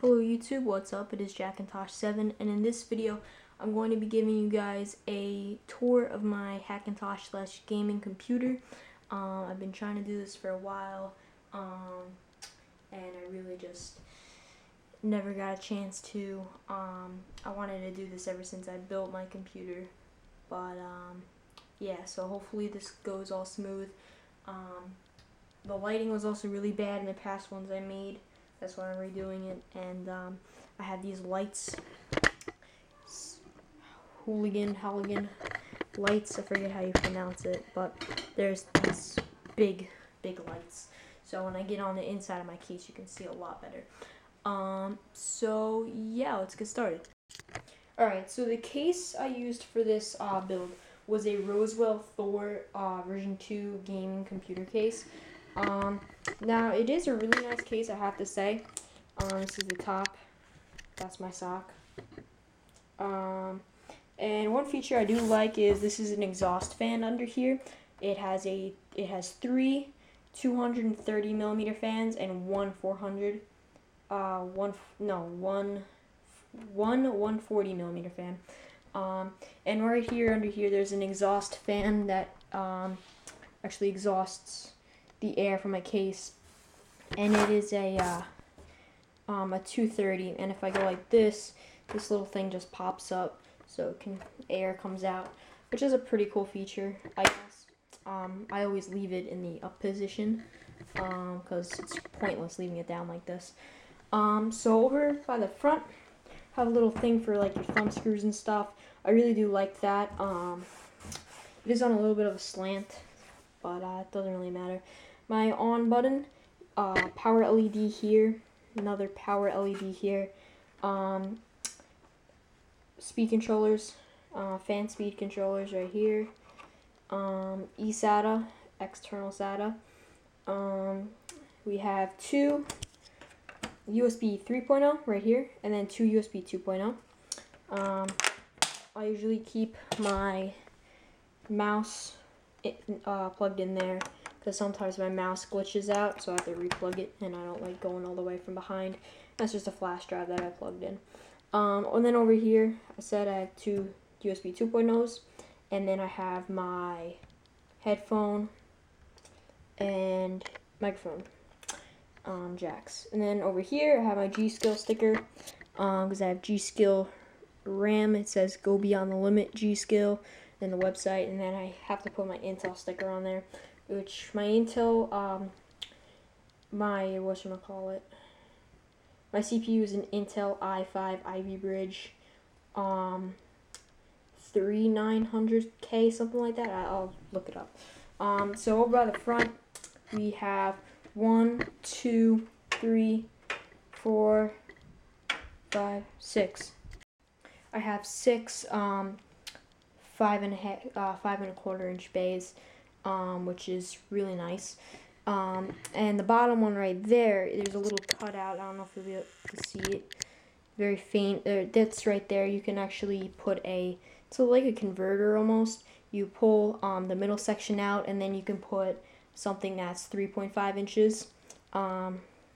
Hello YouTube, what's up? It is Hackintosh7, and in this video I'm going to be giving you guys a tour of my Hackintosh / gaming computer. I've been trying to do this for a while, and I really just never got a chance to. I wanted to do this ever since I built my computer, but yeah, so hopefully this goes all smooth. The lighting was also really bad in the past ones I made. That's why I'm redoing it. And I have these lights, hooligan lights. I forget how you pronounce it, but there's these big lights. So when I get on the inside of my case, you can see a lot better. So yeah, let's get started. Alright, so the case I used for this build was a Roswell Thor version 2 gaming computer case. Now it is a really nice case, I have to say. This is the top. That's my sock. And one feature I do like is this is an exhaust fan under here. It has three 230 millimeter fans and one 140 millimeter fan. And right here under here there's an exhaust fan that actually exhausts the air from my case, and it is a 230, and if I go like this little thing just pops up so air comes out, which is a pretty cool feature, I guess. I always leave it in the up position because it's pointless leaving it down like this. So over by the front, have a little thing for like your thumb screws and stuff. I really do like that. It is on a little bit of a slant, but it doesn't really matter. My on button, power LED here, another power LED here, speed controllers, fan speed controllers right here, eSATA, external SATA. We have two USB 3.0 right here, and then two USB 2.0. I usually keep my mouse plugged in there because sometimes my mouse glitches out, so I have to replug it, and I don't like going all the way from behind. That's just a flash drive that I plugged in. And then over here, I said I have two USB 2.0s, and then I have my headphone and microphone jacks. And then over here, I have my G-Skill sticker because I have G-Skill RAM. It says "Go Beyond the Limit G-Skill" in the website, and then I have to put my Intel sticker on there, which my Intel, my CPU is an Intel i5 Ivy Bridge 3900K, something like that. I'll look it up. So over by the front, we have 1, 2, 3, 4, 5, 6. I have 6 5.25 inch bays, which is really nice. And the bottom one right there, there's a little cutout. I don't know if you'll be able to see it. Very faint. That's right there. You can actually put it's like a converter almost. You pull the middle section out, and then you can put something that's 3.5 inches, or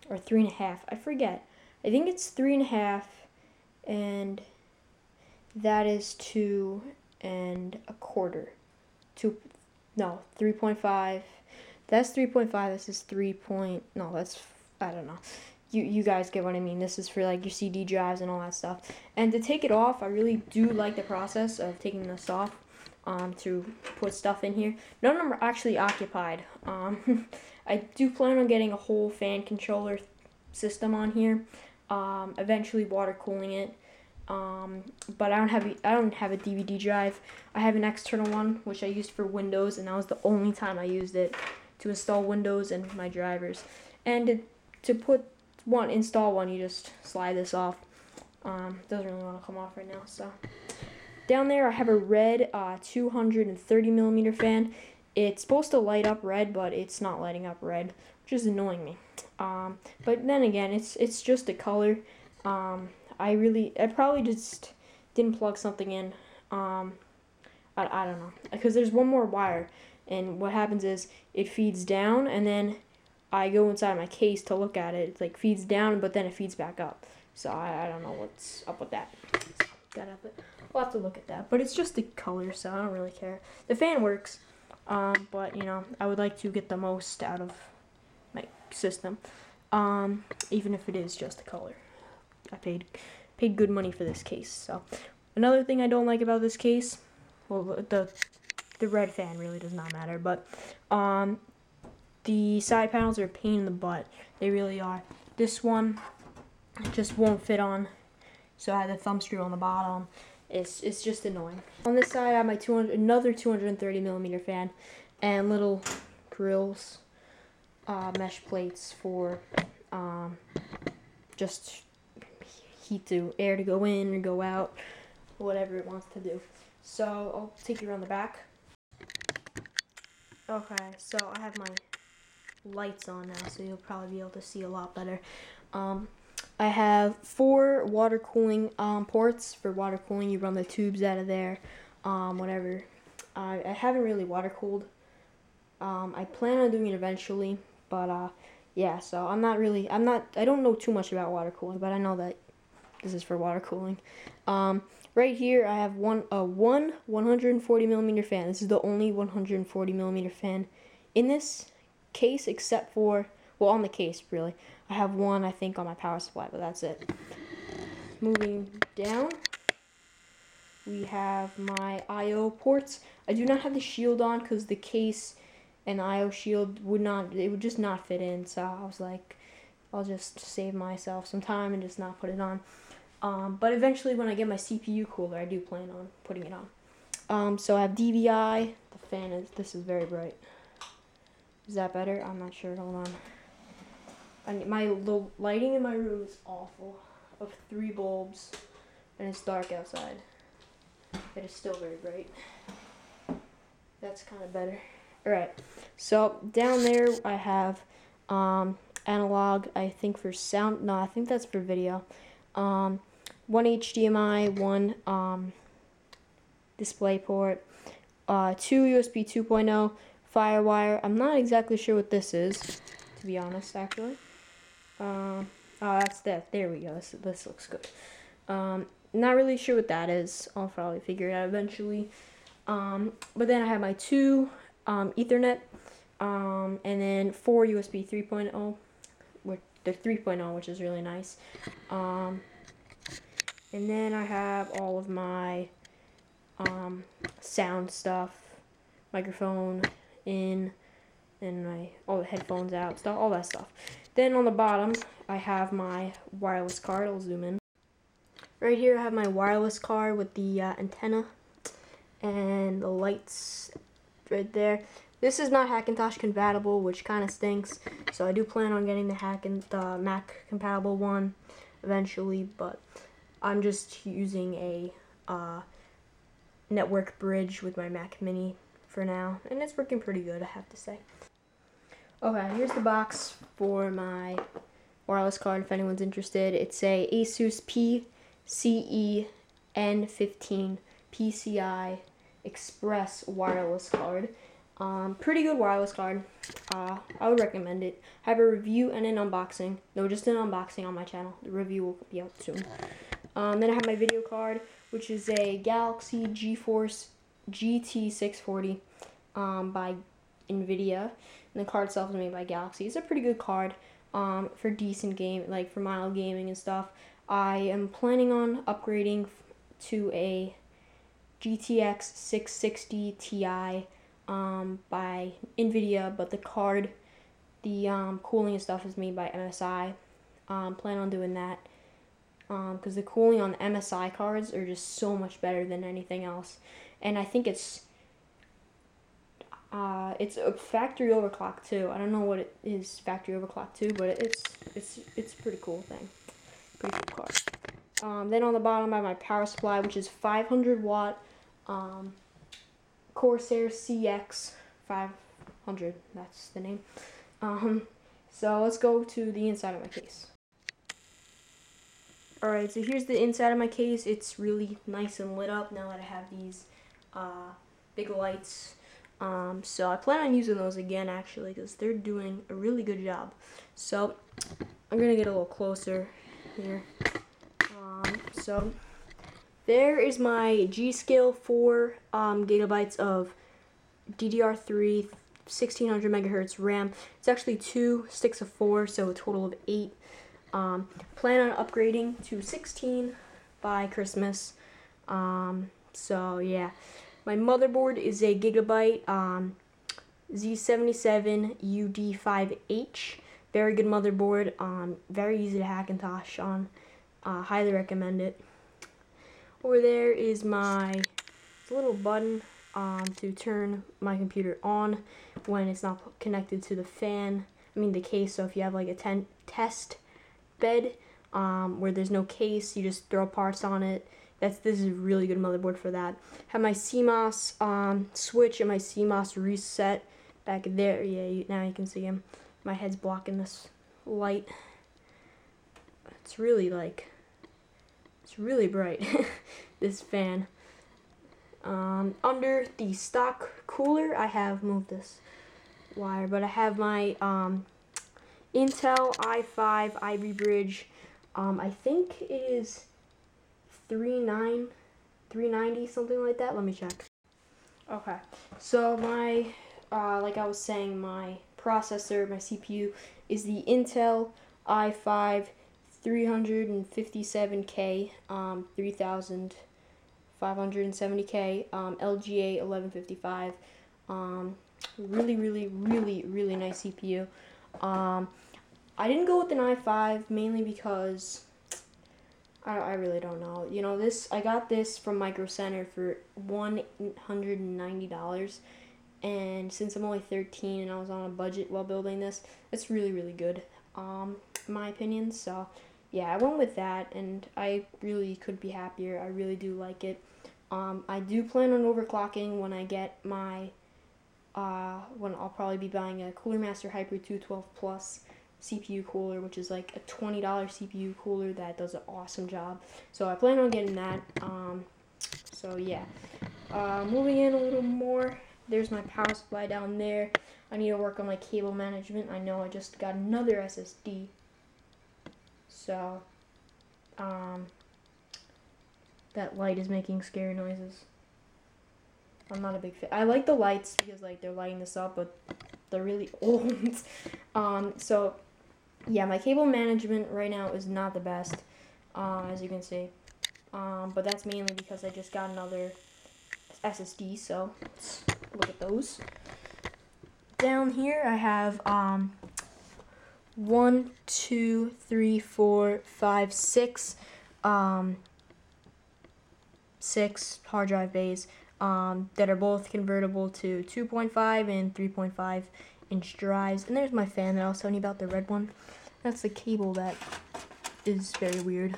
3.5. I forget. I think it's 3.5, and that is 2.25. 3.5. That's 3.5. This is 3. No, that's, I don't know. You guys get what I mean. This is for like your CD drives and all that stuff. And to take it off, I really do like the process of taking this off to put stuff in here. None of them are actually occupied. I do plan on getting a whole fan controller system on here. Eventually water cooling it. But I don't have a DVD drive. I have an external one which I used for Windows, and that was the only time I used it to install Windows and my drivers. And to install one, you just slide this off. Doesn't really want to come off right now. So down there I have a red 230 millimeter fan. It's supposed to light up red, but it's not lighting up red, which is annoying me. But then again, it's just a color. I probably just didn't plug something in. I don't know, because there's one more wire, and what happens is it feeds down, and then I go inside my case to look at it. It like feeds down, but then it feeds back up. So I don't know what's up with that. We'll have to look at that. But it's just the color, so I don't really care. The fan works, but you know, I would like to get the most out of my system, even if it is just the color. I paid good money for this case. So another thing I don't like about this case, well, the red fan really does not matter, but the side panels are a pain in the butt. They really are. This one just won't fit on, so I had the thumb screw on the bottom. It's just annoying. On this side, I have my another 230 millimeter fan, and little grills, mesh plates for just air to go in or go out, whatever it wants to do. So I'll take you around the back. Okay, so I have my lights on now, so you'll probably be able to see a lot better. I have 4 water cooling ports. For water cooling, you run the tubes out of there, whatever. I haven't really water cooled. I plan on doing it eventually, but yeah, so I don't know too much about water cooling, but I know that this is for water cooling. Right here, I have one 140 millimeter fan. This is the only 140 millimeter fan in this case, except for, well, on the case, really. I have one, I think, on my power supply, but that's it. Moving down, we have my I/O ports. I do not have the shield on because the case and the I/O shield would just not fit in. So I was like, I'll just save myself some time and just not put it on. But eventually, when I get my CPU cooler, I do plan on putting it on. So I have DVI. The fan this is very bright. Is that better? I'm not sure. Hold on. The lighting in my room is awful. Of 3 bulbs, and it's dark outside. It is still very bright. That's kind of better. All right. So down there, I have analog. I think for sound. No, I think that's for video. 1 HDMI, 1 display port, 2 USB 2.0, Firewire. I'm not exactly sure what this is, to be honest, actually. Oh, that's that. There we go. This looks good. Not really sure what that is. I'll probably figure it out eventually. But then I have my 2 Ethernet, and then 4 USB 3.0, with the 3.0, which is really nice. And then I have all of my sound stuff, microphone in, and all the headphones out, stuff, all that stuff. Then on the bottom, I have my wireless card. I'll zoom in. Right here, I have my wireless card with the antenna and the lights right there. This is not Hackintosh compatible, which kind of stinks. So I do plan on getting the Mac compatible one eventually, but I'm just using a network bridge with my Mac Mini for now, and it's working pretty good, I have to say. Okay, here's the box for my wireless card if anyone's interested. It's a Asus PCE-N15 PCI Express wireless card. Pretty good wireless card. I would recommend it. I have a review and an unboxing. No, just an unboxing on my channel. The review will be out soon. Then I have my video card, which is a Galaxy GeForce GT640 by NVIDIA. And the card itself is made by Galaxy. It's a pretty good card for decent game, like for mild gaming and stuff. I am planning on upgrading to a GTX 660 Ti by NVIDIA, but the card, the cooling and stuff is made by MSI. Plan on doing that because the cooling on the MSI cards are just so much better than anything else, and I think it's a factory overclock too. I don't know what it is factory overclock too, but it's a pretty cool thing. Pretty cool card. Then on the bottom I have my power supply, which is 500 watt Corsair CX 500. That's the name. So let's go to the inside of my case. Alright, so here's the inside of my case. It's really nice and lit up now that I have these big lights. So I plan on using those again actually because they're doing a really good job. So I'm gonna get a little closer here. So there is my G.Skill 4 gigabytes of DDR3 1600 megahertz RAM. It's actually 2 sticks of 4, so a total of 8. Plan on upgrading to 16 by Christmas. So yeah, my motherboard is a Gigabyte Z77UD5H. Very good motherboard. Very easy to Hackintosh on. Highly recommend it. Over there is my little button to turn my computer on when it's not connected to the fan. I mean the case. So if you have like a test bed where there's no case, you just throw parts on it. This is a really good motherboard for that. Have my CMOS switch and my CMOS reset back there. Yeah, now you can see him. My head's blocking this light. It's really bright. This fan. Under the stock cooler, I have moved this wire, but I have my Intel i5 Ivy Bridge. I think it is 390, something like that. Let me check. Okay, so my like I was saying, my processor, my CPU is the Intel i5 357K 3570K LGA 1155. Really nice CPU. I didn't go with an i5 mainly because I really don't know. You know, I got this from Micro Center for $190, and since I'm only 13 and I was on a budget while building this, it's really good, in my opinion. So yeah, I went with that, and I really could be happier. I really do like it. I do plan on overclocking when I get my when I'll probably be buying a Cooler Master Hyper 212 Plus CPU cooler, which is like a $20 CPU cooler that does an awesome job. So I plan on getting that. So yeah, moving in a little more, there's my power supply down there. I need to work on my cable management. I know I just got another SSD, so that light is making scary noises. I'm not a big fan. I like the lights because like they're lighting this up, but they're really old. So yeah, my cable management right now is not the best, as you can see. But that's mainly because I just got another SSD, so let's look at those. Down here I have 1, 2, 3, 4, 5, 6 6 hard drive bays that are both convertible to 2.5 and 3.5 inch drives. And there's my fan that I was telling you about, the red one. That's the cable that is very weird.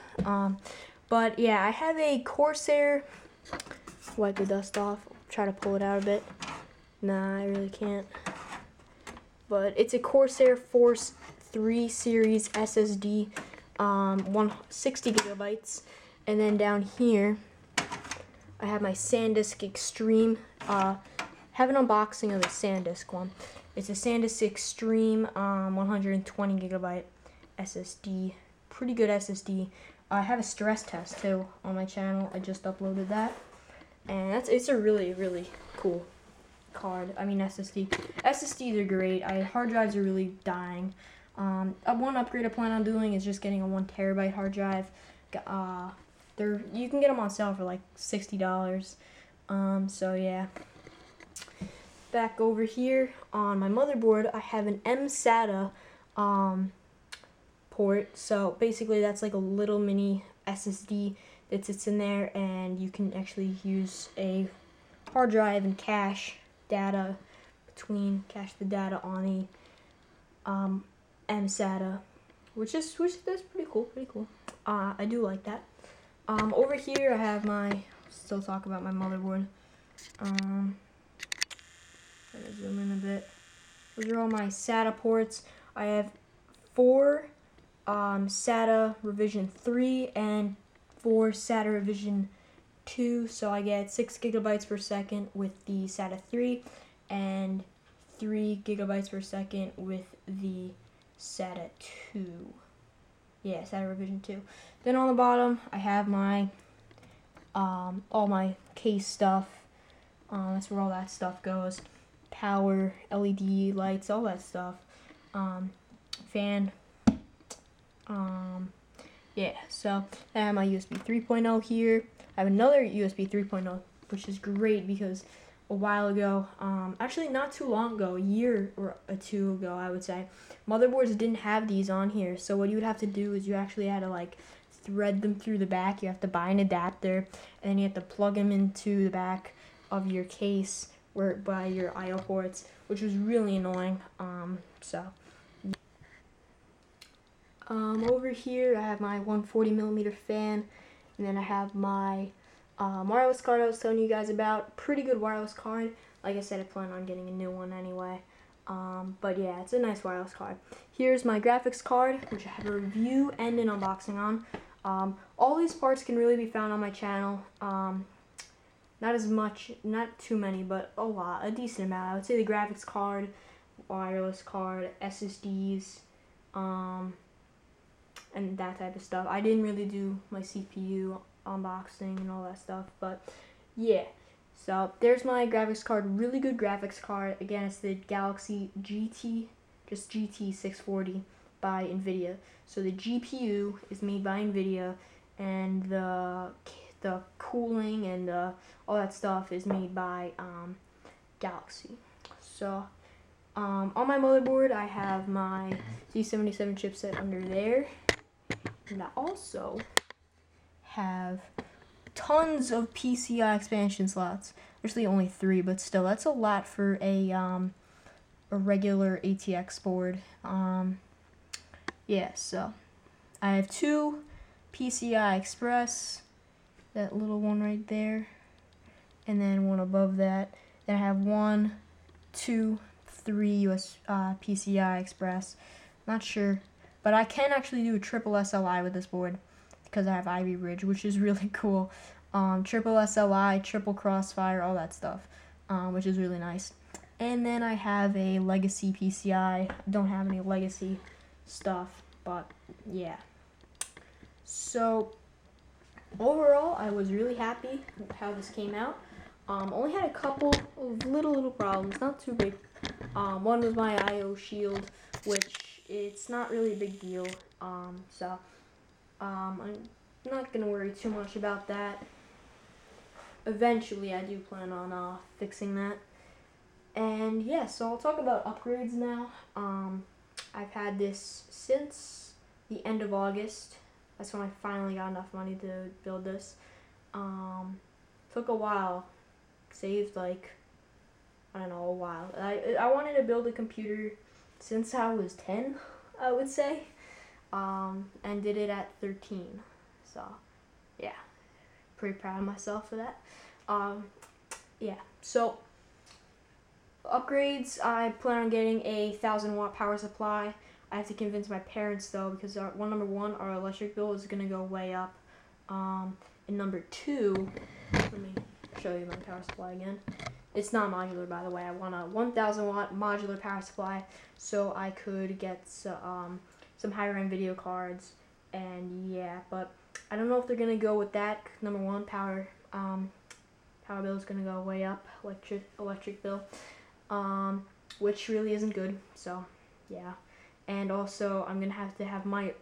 But yeah, I have a Corsair. Wipe the dust off. Try to pull it out a bit. Nah, I really can't. But it's a Corsair Force 3 series SSD, 160 gigabytes. And then down here, I have my SanDisk Extreme. Have an unboxing of the SanDisk one. It's a SanDisk Extreme 120 gigabyte SSD. Pretty good SSD. I have a stress test too on my channel. I just uploaded that, and it's a really cool card. I mean SSD. SSDs are great. Hard drives are really dying. One upgrade I plan on doing is just getting a 1 terabyte hard drive. You can get them on sale for like $60. So yeah. Back over here on my motherboard, I have an mSATA port. So basically that's like a little mini SSD that sits in there, and you can actually use a hard drive and cache the data on the mSATA, which that's pretty cool. I do like that. Over here I have still talk about my motherboard. Let me zoom in a bit. Those are all my SATA ports. I have 4 SATA revision 3 and 4 SATA revision 2, so I get 6 gigabytes per second with the SATA 3 and 3 gigabytes per second with the SATA 2. Yeah, SATA revision 2. Then on the bottom, I have my all my case stuff. That's where all that stuff goes. Power, LED lights, all that stuff. Fan. Yeah, so I have my USB 3.0 here. I have another USB 3.0, which is great because a while ago, actually not too long ago, a year or two ago, I would say, motherboards didn't have these on here. So what you would have to do is you actually had to like thread them through the back. You have to buy an adapter, and then you have to plug them into the back of your case where by your I/O ports, which was really annoying. Over here I have my 140mm fan, and then I have my wireless card I was telling you guys about. Pretty good wireless card. Like I said, I plan on getting a new one anyway. But yeah, it's a nice wireless card. Here's my graphics card, which I have a review and an unboxing on. All these parts can really be found on my channel. Not as much, not too many, but a decent amount. I would say the graphics card, wireless card, SSDs, and that type of stuff. I didn't really do my CPU unboxing and all that stuff, but yeah. So there's my graphics card, really good graphics card. Again, it's the Galaxy GT, just GT 640 by NVIDIA. So the GPU is made by NVIDIA, and the cooling and all that stuff is made by Galaxy. So on my motherboard, I have my Z77 chipset under there, and I also have tons of PCI expansion slots. Actually, only 3, but still, that's a lot for a regular ATX board. Yeah, so I have 2 PCI Express, that little one right there, and then one above that. Then I have 1, 2, 3 PCI Express. Not sure, but I can actually do a triple SLI with this board because I have Ivy Ridge, which is really cool. Triple SLI, triple Crossfire, all that stuff, which is really nice. And then I have a Legacy PCI. I don't have any Legacy stuff, but yeah. So overall, I was really happy with how this came out. Only had a couple of little problems, not too big. One was my I/O shield, which it's not really a big deal. I'm not gonna worry too much about that. Eventually, I do plan on fixing that. And yeah, so I'll talk about upgrades now. I've had this since the end of August. That's when I finally got enough money to build this. Took a while. Saved like, I don't know, a while. I wanted to build a computer since I was 10, I would say. And did it at 13. So, yeah. Pretty proud of myself for that. Yeah, so upgrades, I plan on getting a 1,000-watt power supply. I have to convince my parents though, because number one, our electric bill is gonna go way up. And number 2, let me show you my power supply again. It's not modular, by the way. I want a 1,000-watt modular power supply so I could get some higher-end video cards. And yeah, but I don't know if they're gonna go with that. Number one, power bill is gonna go way up, electric bill, which really isn't good. So yeah, and also I'm gonna have to have my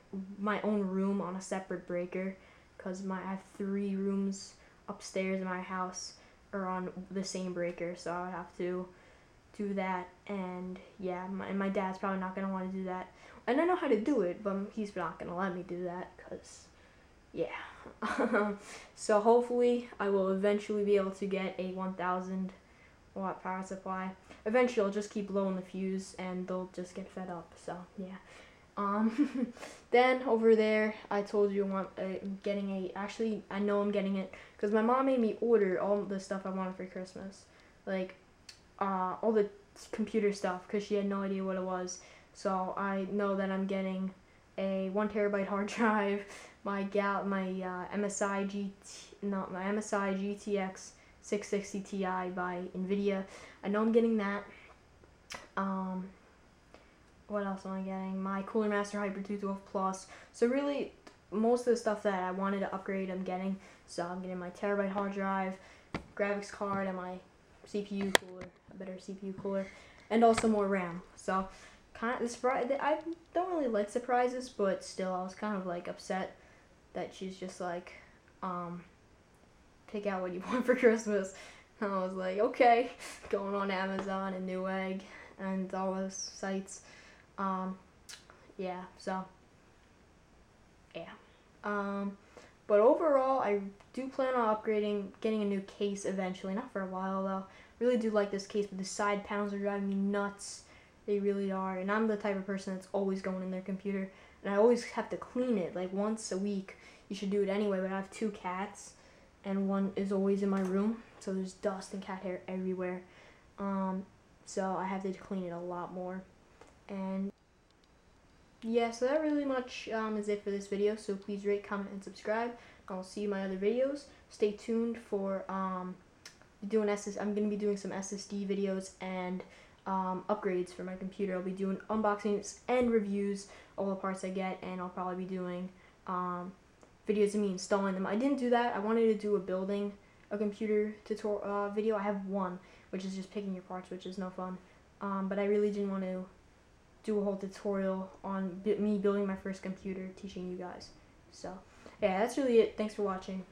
own room on a separate breaker, because I have 3 rooms upstairs in my house are on the same breaker, so I would have to do that. And yeah, my dad's probably not gonna want to do that, and I know how to do it, but he's not gonna let me do that, because yeah. So hopefully I will eventually be able to get a 1,000-watt power supply. Eventually I'll just keep blowing the fuse and they'll just get fed up. So yeah. Then over there, I told you I'm getting actually I know I'm getting it because my mom made me order all the stuff I wanted for Christmas, like all the computer stuff, because she had no idea what it was. So I know that I'm getting a 1 terabyte hard drive, my MSI GTX 660 Ti by NVIDIA. I know I'm getting that. What else am I getting? My Cooler Master Hyper 212 Plus. So really, most of the stuff that I wanted to upgrade, I'm getting. So I'm getting my terabyte hard drive, graphics card, and my CPU cooler, a better CPU cooler, and also more RAM. So kind of surprise. I don't really like surprises, but still, I was kind of like upset that she's just like, pick out what you want for Christmas. And I was like, okay, going on Amazon and Newegg and all those sites. Yeah, so, yeah. But overall, I do plan on getting a new case eventually. Not for a while, though. Really do like this case, but the side panels are driving me nuts. They really are. And I'm the type of person that's always going in their computer. And I always have to clean it, like once a week. You should do it anyway, but I have 2 cats. And one is always in my room. So there's dust and cat hair everywhere. So I have to clean it a lot more. And yeah, so that really much is it for this video. So please rate, comment, and subscribe. I'll see you in my other videos. Stay tuned for I'm going to be doing some SSD videos and upgrades for my computer. I'll be doing unboxings and reviews, all the parts I get, and I'll probably be doing videos of me installing them. I didn't do that. I wanted to do building a computer tutorial video. I have one, which is just picking your parts, which is no fun. But I really didn't want to do a whole tutorial on me building my first computer, teaching you guys. So yeah, that's really it. Thanks for watching.